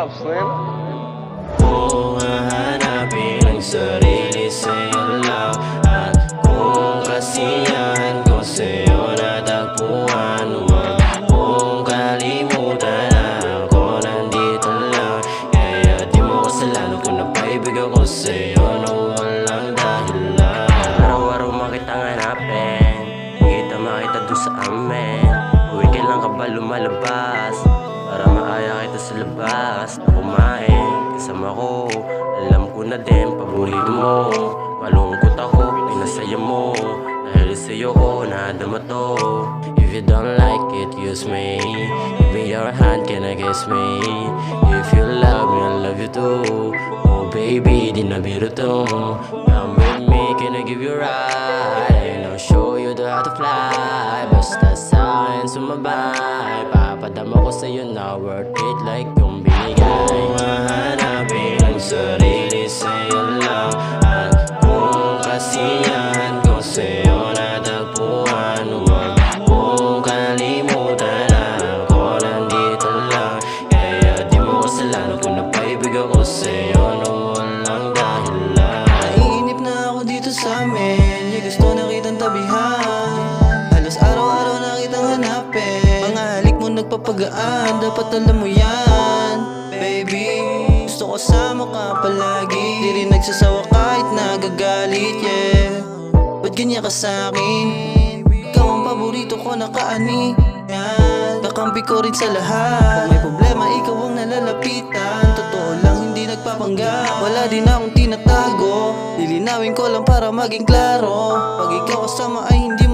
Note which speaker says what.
Speaker 1: up, Slim?
Speaker 2: Kung hahanapin ang sarili sa'yo lang, at kung kasiyahan ko sa'yo natagpuan, huwag kong kalimutan na ako nandito lang. Kaya di mo kasalanan kung napaibig ako sa'yo na walang dahilan. Araw-araw makitang hanapin, di kita makita doon sa amin. Uwi kailan ka ba lumalabas para maaya kita sa labas na kumain kasama ko? Alam ko na din paborito mo. Malungkot ako, pinasaya mo. Dahil sa'yo ko nadama to. If you don't like it, use me. Give me your hand, can I kiss me? If you love me, I love you too. Oh baby, di na biro to. Come with me, can I give you a ride? And I'll show you how to fly. Basta sa'kin sumabay, papadama ko sa'yo na worth it like yung binigay. Kung hahanapin ang sarili sa'yo lang, at kung kasiyahan ko sa'yo natagpuan, huwag kong kalimutan na ako nandito lang. Kaya di mo kasalanan kung napaibig ako sa'yo na walang dahilan.
Speaker 3: Naiinip na ako dito sa amin, di gusto na kitang tabihan. Halos araw-araw na kitang hanapin, mga halik mo nagpapagaan, dapat alam mo yan. Baby, gusto ko sama ka palagi, di rin nagsasawa kahit nagagalit, yeah. Ba't ganyan ka sa'kin? Ikaw ang paborito ko na kaani, yan. Kakampi ko rin sa lahat, kung may problema ikaw ang nalalapitan. Totoo lang, hindi nagpapanggap, wala din akong tinatago. Lilinawin ko lang para maging klaro, pag ikaw kasama ay hindi